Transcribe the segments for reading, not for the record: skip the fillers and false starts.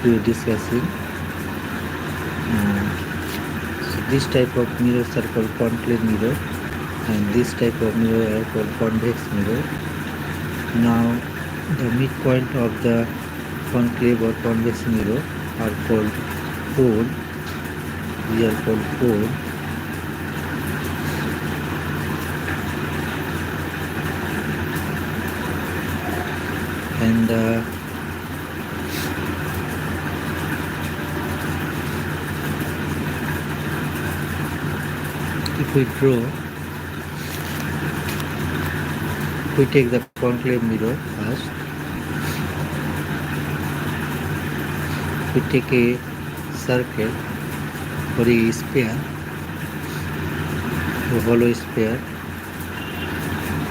we are discussing. So this type of mirrors are called concave mirror, and this type of mirror are called convex mirror. Now, the midpoint of the concave or convex mirror are called pole. These are called pole. And if we draw, we take the concave mirror first. We take a circle or a sphere, a hollow sphere,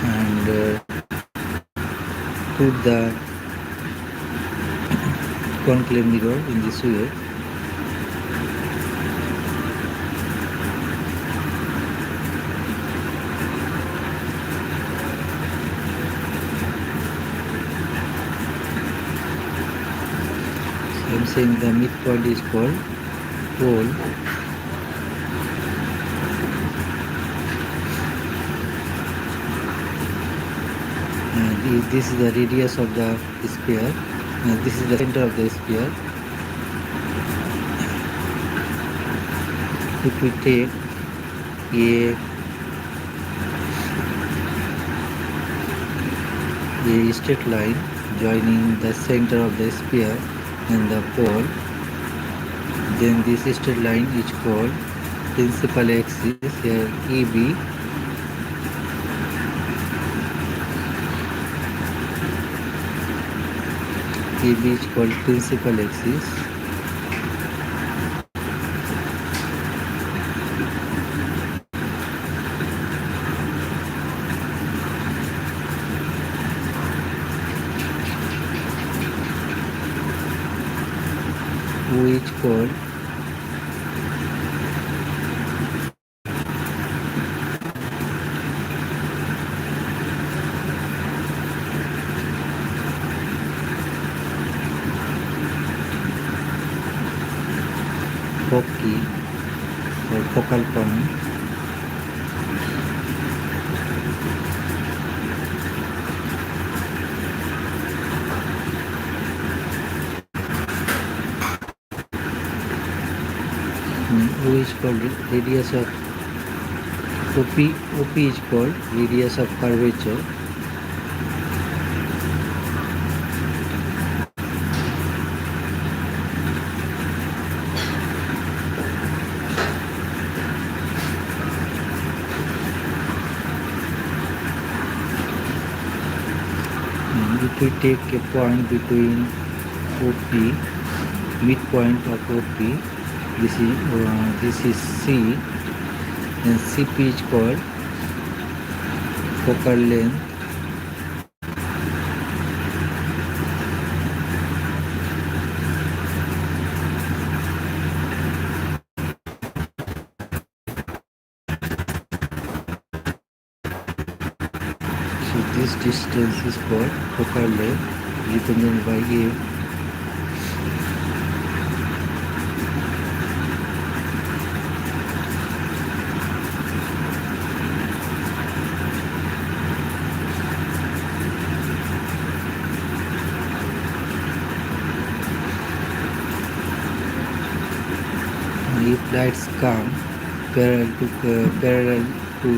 and put the concave mirror in this way. I'm saying the midpoint is called pole. And this is the radius of the sphere. And this is the center of the sphere. If we take a straight line joining the center of the sphere and the pole, then this straight line is called principal axis, here EB. EB is called principal axis. Which called foci or focal point. O is called radius of OP is called radius of curvature. If we take a point between OP, midpoint of OP, this is C, and CP is called focal length. So this distance is called focal length, represented by A. If lights come parallel to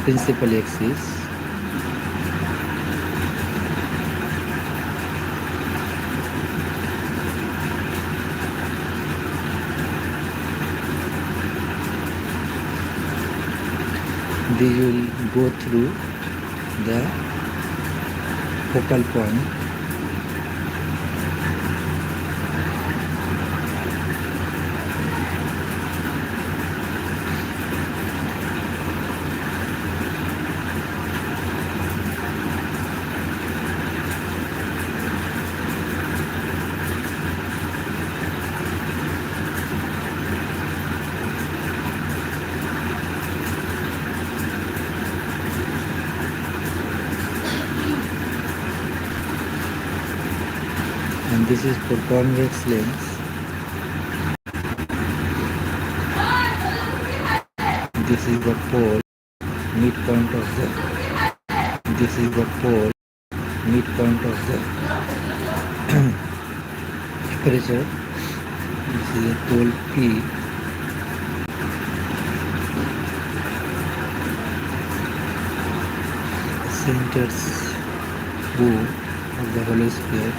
principal axis, they will go through the focal point. and this is for convex lens. This is the pole midpoint of the this is the pole midpoint of the aperture. This is the pole P. Centers O of the hollow sphere.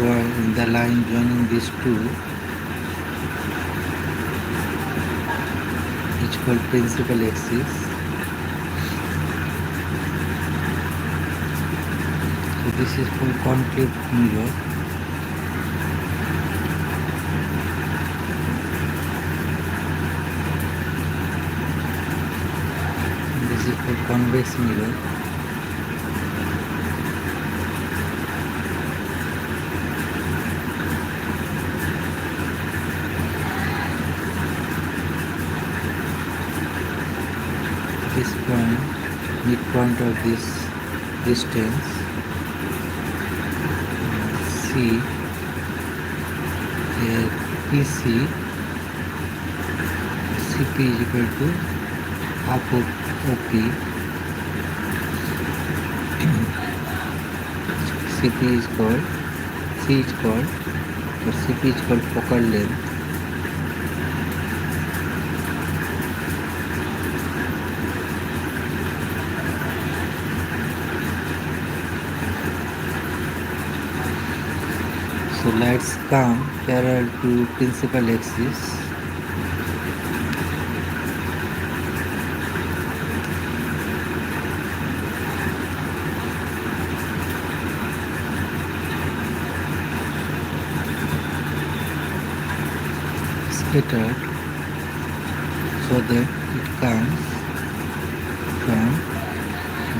And the line joining these two is called principal axis. So this is for concave mirror. And this is for convex mirror. This point, midpoint of this distance, C, here PC, CP is equal to half of OP. CP is called, C is called, or CP is called focal length. So lights come parallel to principal axis. Scattered so that it comes from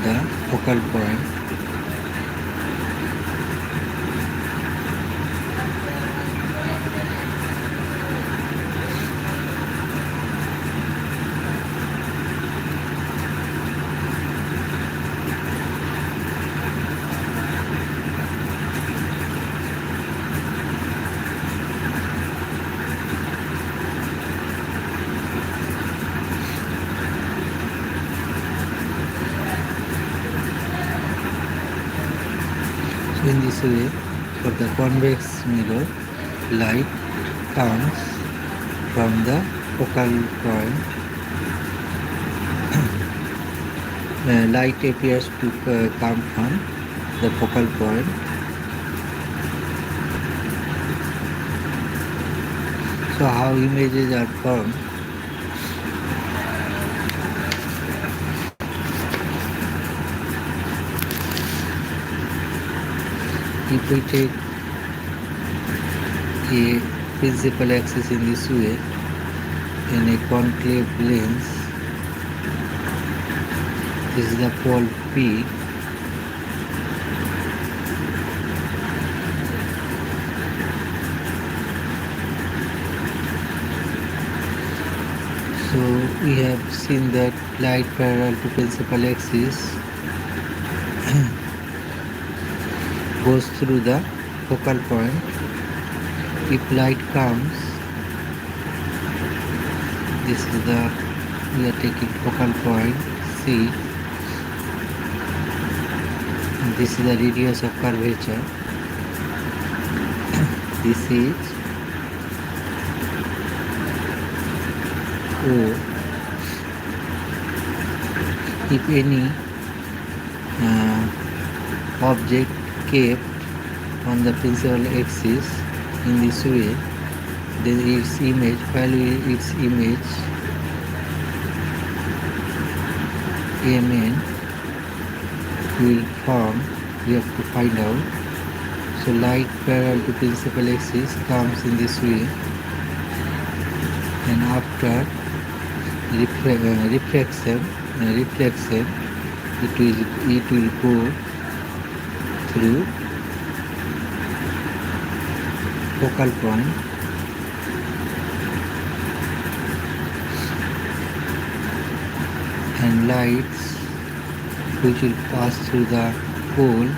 the focal point. In this way, for the convex mirror, light comes from the focal point. Light appears to come from the focal point. So how images are formed? If we take a principal axis in this way and a concave lens, this is the pole P. So we have seen that light parallel to principal axis goes through the focal point. If light comes, this is the, we are taking focal point C, and this is the radius of curvature. This is O. If any object kept on the principal axis in this way, then its image, its image Mn will form. We have to find out. So light parallel to principal axis comes in this way, and after reflection, it will go through focal point, and lights which will pass through the pole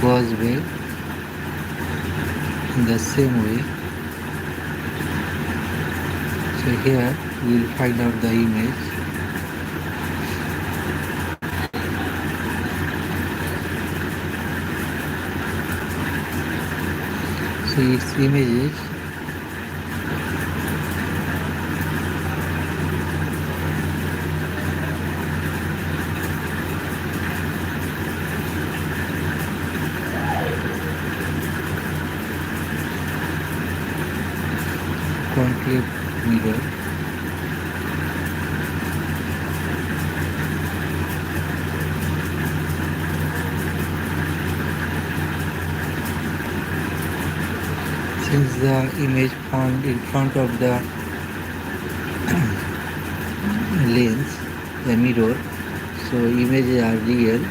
causeway in the same way. So here we will find out the image. So its images concave mirror. Since the image found in front of the lens, the mirror, so images are real.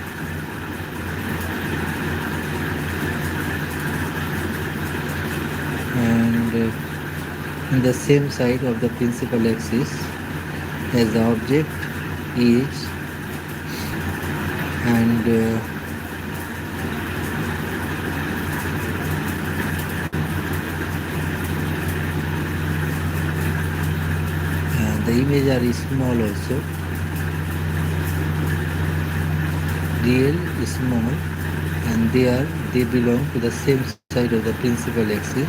And in the same side of the principal axis as the object is, and the image are small also, real small, and they belong to the same side of the principal axis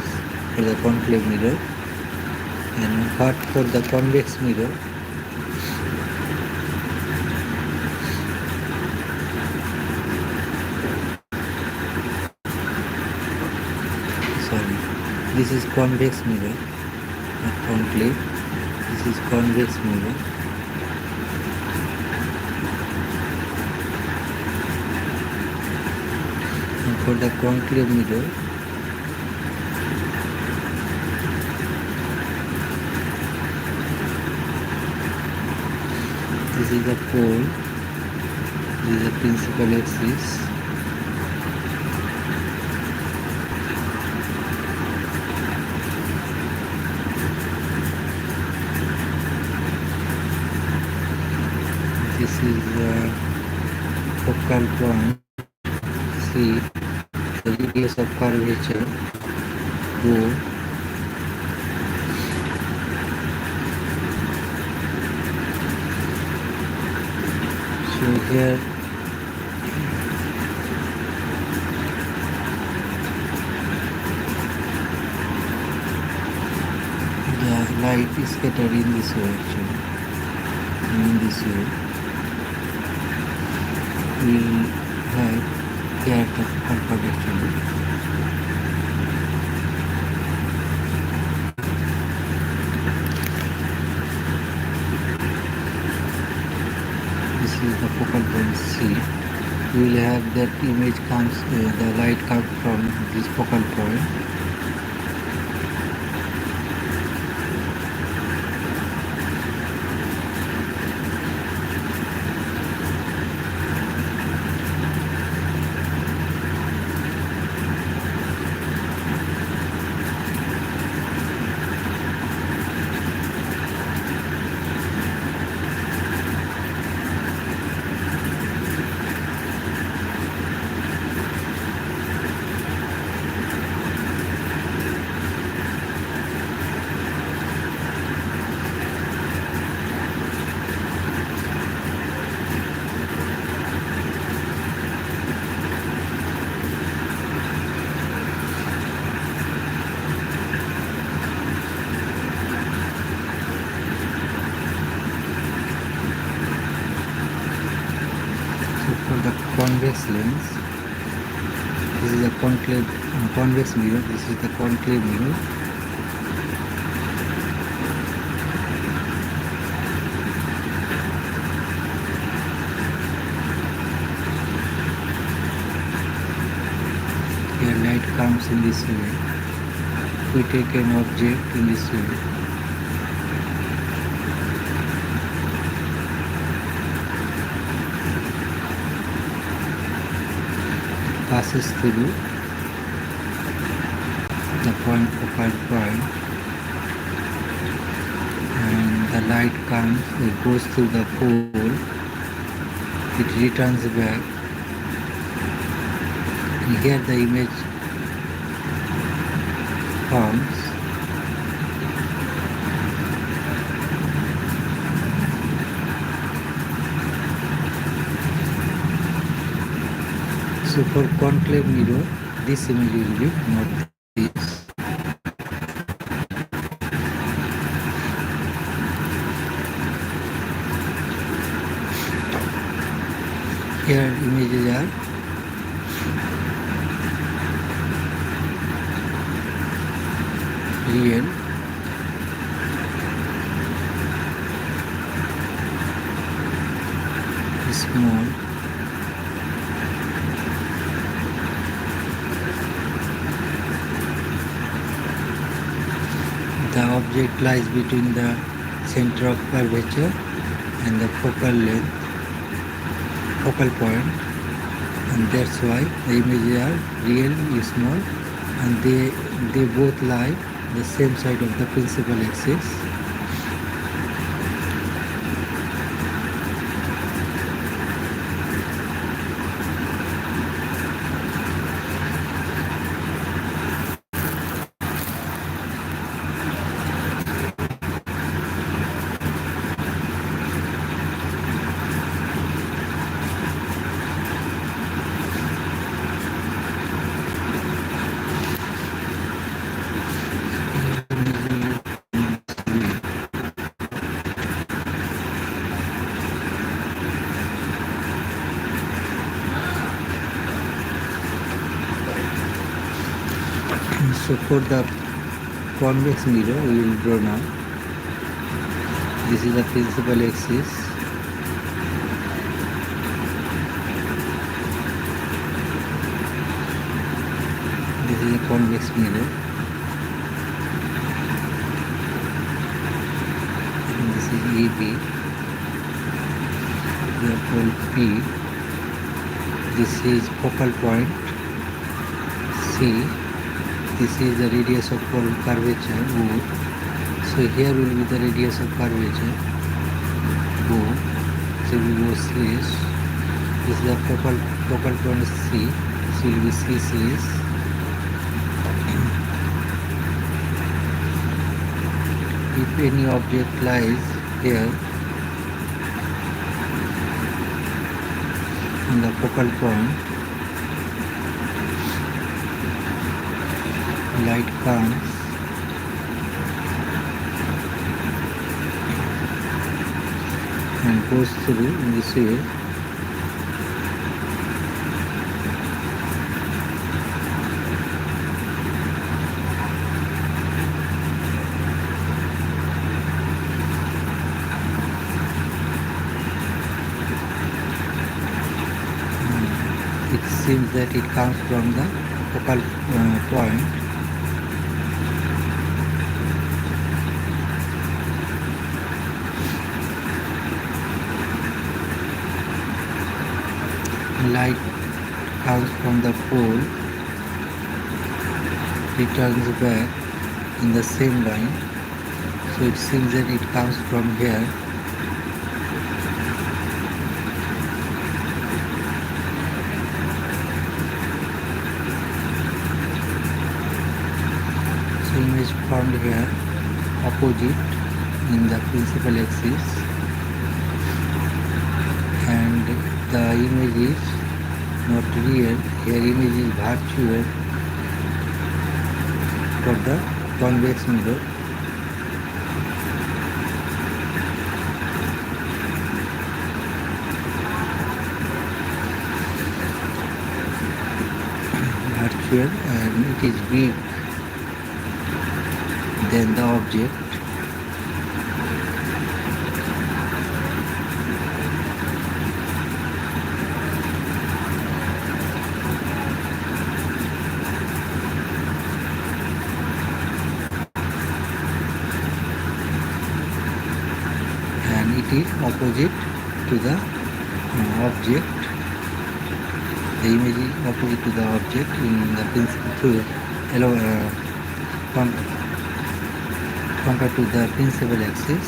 for the concave mirror. And but for the convex mirror, sorry, this is convex mirror, not concave. This is convex mirror. And for the concave mirror, this is the pole, this is the principal axis, this is the focal point. See the radius of curvature rho. So here the light is scattered in this way actually, in this way. We have here the comfort actually. This is the focal point C. We will have that image comes, the light comes from this focal point. For the convex lens, this is a convex mirror, this is the concave mirror. Here light comes in this way. We take an object in this way. Passes through the focal point, and the light comes, it goes through the pole, it returns back, and here the image forms. So for concave mirror, this image will be not this. Here images are real, small, the object lies between the center of curvature and the focal length, focal point, and that's why the images are real, small, and they both lie the same side of the principal axis. So for the convex mirror, we will draw now. This is the principal axis. This is a convex mirror. And this is AB. We are called P. This is focal point C. This is the radius of curvature O. So here will be the radius of curvature O. So we go slash. This is the focal point C. So will be C slash. If any object lies here on the focal point, light comes and goes through in this way. It seems that it comes from the focal point. Light comes from the pole, returns back in the same line, so it seems that it comes from here. So image formed here opposite in the principal axis, and the image is not real. Here image is virtual for the convex mirror. Virtual, and it is big than the object. It is opposite to the object. The image is opposite to the object in the compared to the principal axis.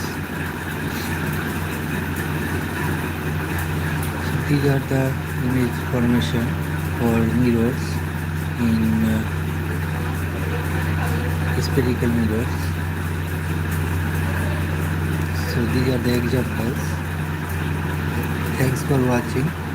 these are the image formation for mirrors in spherical mirrors. So these are the examples. Thanks for watching.